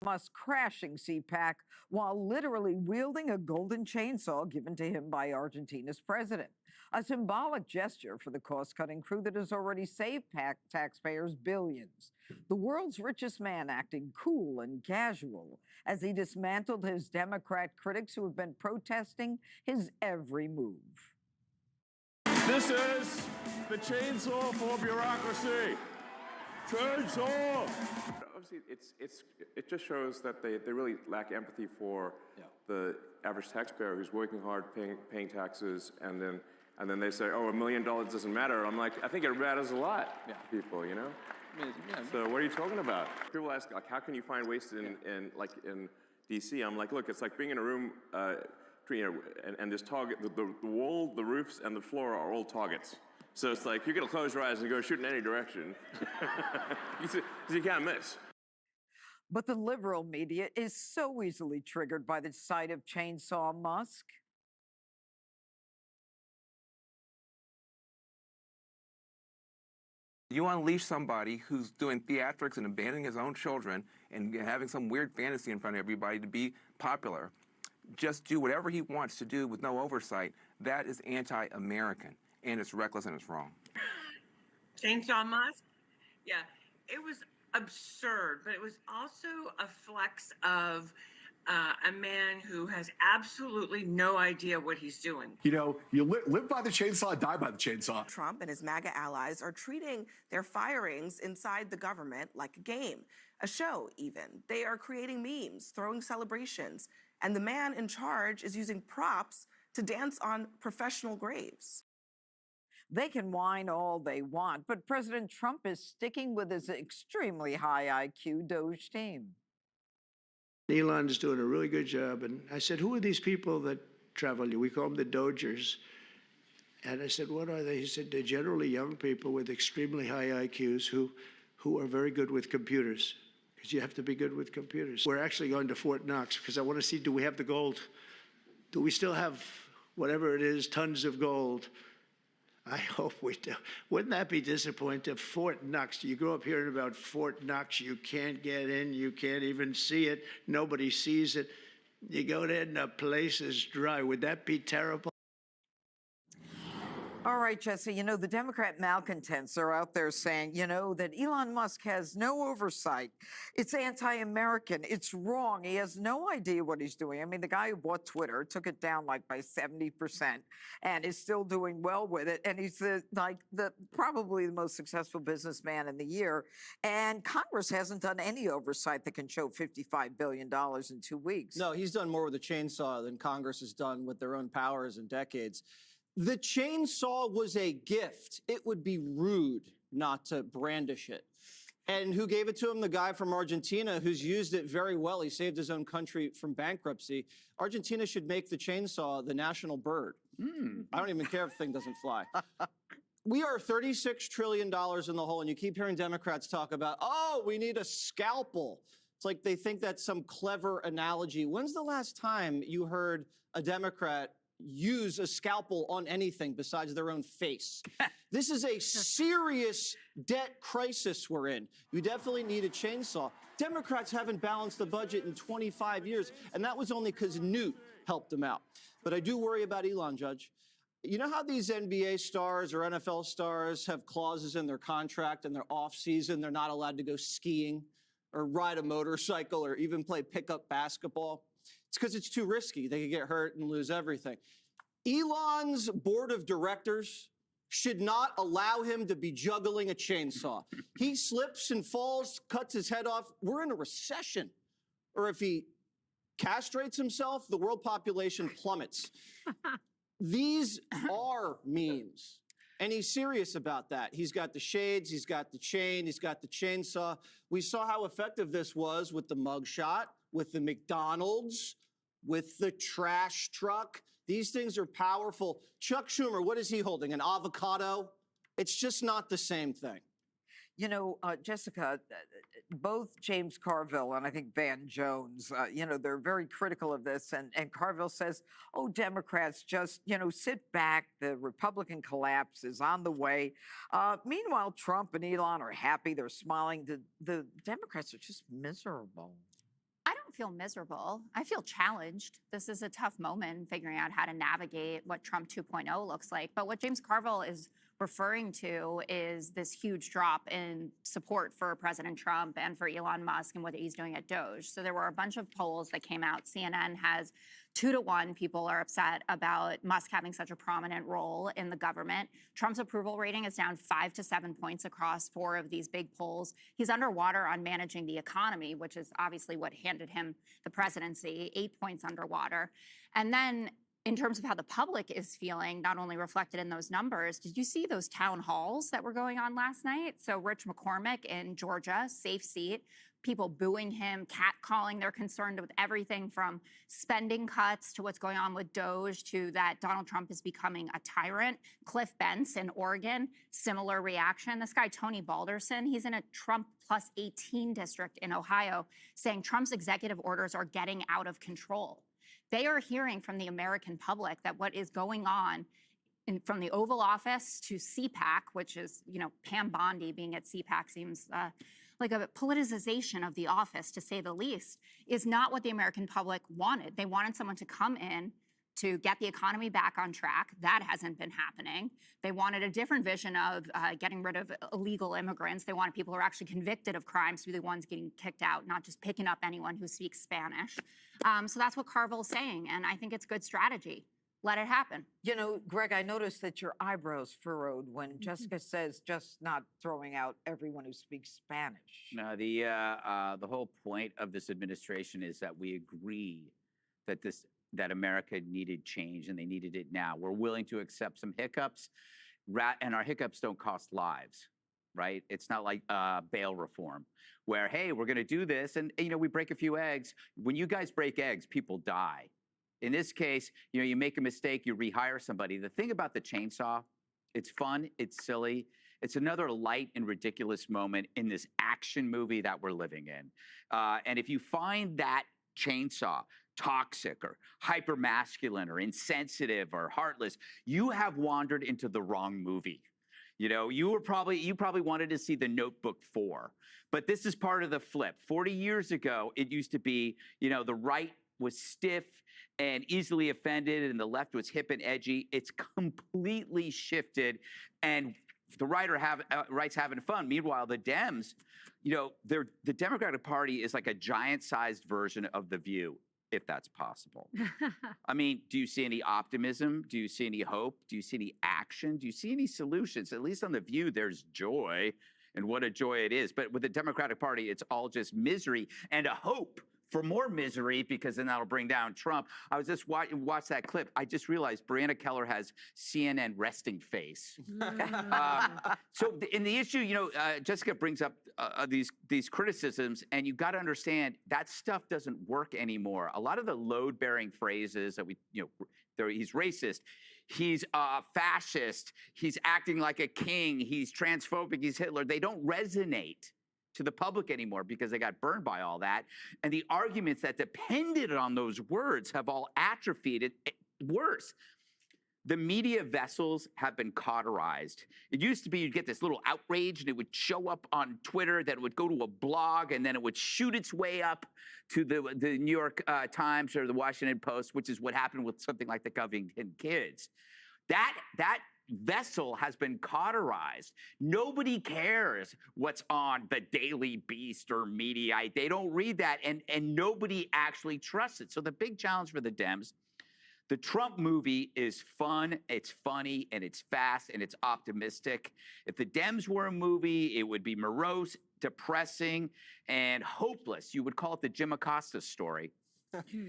Musk crashing CPAC while literally wielding a golden chainsaw given to him by Argentina's president. A symbolic gesture for the cost-cutting crew that has already saved taxpayers billions. The world's richest man acting cool and casual as he dismantled his Democrat critics who have been protesting his every move. This is the chainsaw for bureaucracy. Chainsaw! Obviously, it just shows that they really lack empathy for the average taxpayer who's working hard, paying taxes, and then they say, oh, $1 million doesn't matter. I'm like, I think it matters a lot to people, you know? So what are you talking about? People ask, like, how can you find waste in D.C.? I'm like, look, it's like being in a room, and this target, the wall, the roofs, and the floor are all targets. So it's like, you're gonna close your eyes and go shoot in any direction. You can't miss. But the liberal media is so easily triggered by the sight of Chainsaw Musk. You unleash somebody who's doing theatrics and abandoning his own children and having some weird fantasy in front of everybody to be popular. Just do whatever he wants to do with no oversight. That is anti-American, and it's reckless and it's wrong. Chainsaw Musk? Yeah, it was absurd, but it was also a flex of a man who has absolutely no idea what he's doing. You know, you live by the chainsaw, die by the chainsaw. Trump and his MAGA allies are treating their firings inside the government like a game, a show even. They are creating memes, throwing celebrations, and the man in charge is using props to dance on professional graves. They can whine all they want, but President Trump is sticking with his extremely high IQ Doge team. Elon's doing a really good job. And I said, who are these people that travel? We call them the Dogers. And I said, what are they? He said, they're generally young people with extremely high IQs who are very good with computers, because you have to be good with computers. We're actually going to Fort Knox because I want to see, do we have the gold? Do we still have whatever it is, tons of gold? I hope we do. Wouldn't that be disappointing? Fort Knox. You grow up hearing about Fort Knox. You can't get in. You can't even see it. Nobody sees it. You go there and the place is dry. Would that be terrible? All right, Jesse, you know, the Democrat malcontents are out there saying, you know, that Elon Musk has no oversight. It's anti-American. It's wrong. He has no idea what he's doing. I mean, the guy who bought Twitter took it down like by 70% and is still doing well with it. And he's probably the most successful businessman in the year. And Congress hasn't done any oversight that can show $55 billion in 2 weeks. No, he's done more with a chainsaw than Congress has done with their own powers in decades. The chainsaw was a gift. It would be rude not to brandish it. And who gave it to him? The guy from Argentina who's used it very well. He saved his own country from bankruptcy. Argentina should make the chainsaw the national bird. I don't even care if the thing doesn't fly. We are $36 trillion in the hole, and you keep hearing Democrats talk about, oh, we need a scalpel. It's like they think that's some clever analogy. When's the last time you heard a Democrat use a scalpel on anything besides their own face? This is a serious debt crisis we're in. You definitely need a chainsaw. Democrats haven't balanced the budget in 25 years, and that was only because Newt helped them out. But I do worry about Elon, Judge. You know how these NBA stars or NFL stars have clauses in their contract and their off-season they're not allowed to go skiing or ride a motorcycle or even play pickup basketball? It's because it's too risky. They could get hurt and lose everything. Elon's board of directors should not allow him to be juggling a chainsaw. He slips and falls, cuts his head off. We're in a recession. Or if he castrates himself, the world population plummets. These are memes. And he's serious about that. He's got the shades, he's got the chain, he's got the chainsaw. We saw how effective this was with the mugshot, with the McDonald's, with the trash truck. These things are powerful. Chuck Schumer, what is he holding? An avocado? It's just not the same thing. You know, Jessica, both James Carville and I think Van Jones, you know, they're very critical of this. And Carville says, oh, Democrats, just, you know, sit back. The Republican collapse is on the way. Meanwhile, Trump and Elon are happy. They're smiling. The Democrats are just miserable. feel miserable. I feel challenged. This is a tough moment in figuring out how to navigate what Trump 2.0 looks like. But what James Carville is referring to is this huge drop in support for President Trump and for Elon Musk and what he's doing at Doge. So there were a bunch of polls that came out. CNN has 2-to-1 people are upset about Musk having such a prominent role in the government. Trump's approval rating is down 5 to 7 points across 4 of these big polls. He's underwater on managing the economy, which is obviously what handed him the presidency, 8 points underwater. And then in terms of how the public is feeling, not only reflected in those numbers, did you see those town halls that were going on last night? So Rich McCormick in Georgia, safe seat, people booing him, catcalling. They're concerned with everything from spending cuts to what's going on with Doge to that Donald Trump is becoming a tyrant. Cliff Bentz in Oregon, similar reaction. This guy, Tony Balderson, he's in a Trump plus 18 district in Ohio, saying Trump's executive orders are getting out of control. They are hearing from the American public that what is going on from the Oval Office to CPAC, which is, Pam Bondi being at CPAC seems like a politicization of the office, to say the least, is not what the American public wanted. They wanted someone to come in to get the economy back on track. That hasn't been happening. They wanted a different vision of getting rid of illegal immigrants. They wanted people who are actually convicted of crimes to be the ones getting kicked out, not just picking up anyone who speaks Spanish. So that's what Carville's saying, and I think it's good strategy. Let it happen. Greg, I noticed that your eyebrows furrowed when Jessica says just not throwing out everyone who speaks Spanish. No, the whole point of this administration is that we agree that America needed change and they needed it now. We're willing to accept some hiccups, and our hiccups don't cost lives, right? It's not like bail reform where, hey, we're going to do this and we break a few eggs. When you guys break eggs, people die. In this case, you make a mistake, you rehire somebody. The thing about the chainsaw, it's fun, it's silly. It's another light and ridiculous moment in this action movie that we're living in. And if you find that chainsaw toxic or hypermasculine or insensitive or heartless, you have wandered into the wrong movie. You probably wanted to see The Notebook 4, but this is part of the flip. 40 years ago, it used to be, the right was stiff and easily offended, and the left was hip and edgy. It's completely shifted, and the right's having fun. Meanwhile, the Dems, the Democratic Party is like a giant-sized version of The View, if that's possible. I mean, do you see any optimism? Do you see any hope? Do you see any action? Do you see any solutions? At least on The View, there's joy, and what a joy it is. But with the Democratic Party, it's all just misery and a hope for more misery, because then that'll bring down Trump. I was just watch that clip. I just realized Brianna Keller has CNN resting face. So in the issue, Jessica brings up these criticisms, and you got to understand that stuff doesn't work anymore. A lot of the load-bearing phrases that he's racist, he's fascist, he's acting like a king, he's transphobic, he's Hitler. They don't resonate to the public anymore because they got burned by all that. And the arguments that depended on those words have all atrophied. Worse, the media vessels have been cauterized. It used to be you'd get this little outrage and it would show up on Twitter, that it would go to a blog, and then it would shoot its way up to the New York Times or the Washington Post, which is what happened with something like the Covington kids. That vessel has been cauterized. Nobody cares what's on the Daily Beast or Mediaite. They don't read that, and nobody actually trusts it. So the big challenge for the Dems, the Trump movie is fun, it's funny, and it's fast, and it's optimistic. If the Dems were a movie, it would be morose, depressing, and hopeless. You would call it the Jim Acosta story.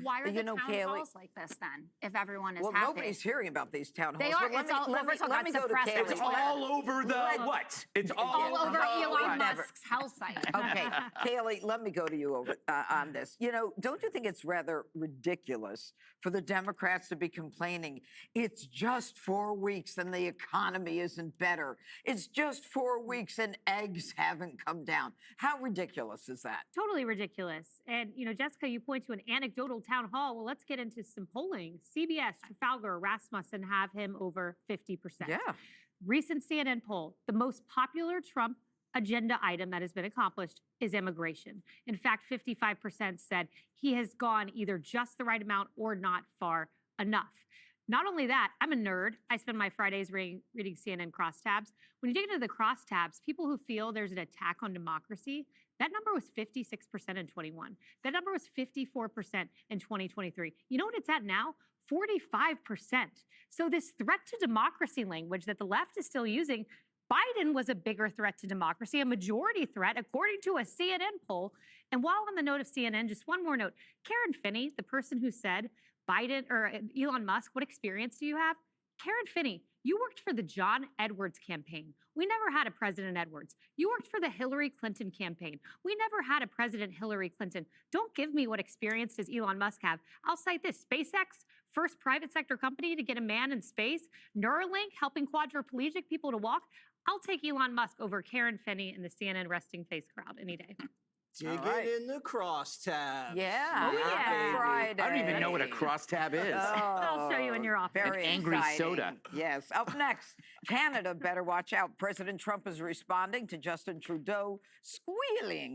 Why are the town halls like this then, if everyone is happy? Well, nobody's hearing about these town halls. They are. Let me go to Kaylee. It's all over the what? It's all over Elon Musk's house site. Okay, Kaylee, let me go to you on this. Don't you think it's rather ridiculous for the Democrats to be complaining, it's just 4 weeks and the economy isn't better. It's just 4 weeks and eggs haven't come down. How ridiculous is that? Totally ridiculous. And, Jessica, you point to an anecdotal town hall. Well, let's get into some polling. CBS, Trafalgar, Rasmussen have him over 50%. Yeah. Recent CNN poll, the most popular Trump agenda item that has been accomplished is immigration. In fact, 55% said he has gone either just the right amount or not far enough. Not only that, I'm a nerd. I spend my Fridays reading CNN crosstabs. When you dig into the crosstabs, people who feel there's an attack on democracy, that number was 56% in 21. That number was 54% in 2023. You know what it's at now? 45%. So this threat to democracy language that the left is still using, Biden was a bigger threat to democracy, a majority threat, according to a CNN poll. And while on the note of CNN, just one more note. Karen Finney, the person who said, Biden or Elon Musk, what experience do you have? Karen Finney, you worked for the John Edwards campaign. We never had a President Edwards. You worked for the Hillary Clinton campaign. We never had a President Hillary Clinton. Don't give me what experience does Elon Musk have. I'll cite this. SpaceX, first private sector company to get a man in space. Neuralink, helping quadriplegic people to walk. I'll take Elon Musk over Karen Finney and the CNN resting face crowd any day. Dig right. it in the crosstabs. Yeah. Oh, yeah. Friday. I don't even know what a crosstab is. I'll show you in your office. Very angry exciting. soda. Yes. Up next, Canada better watch out. President Trump is responding to Justin Trudeau squealing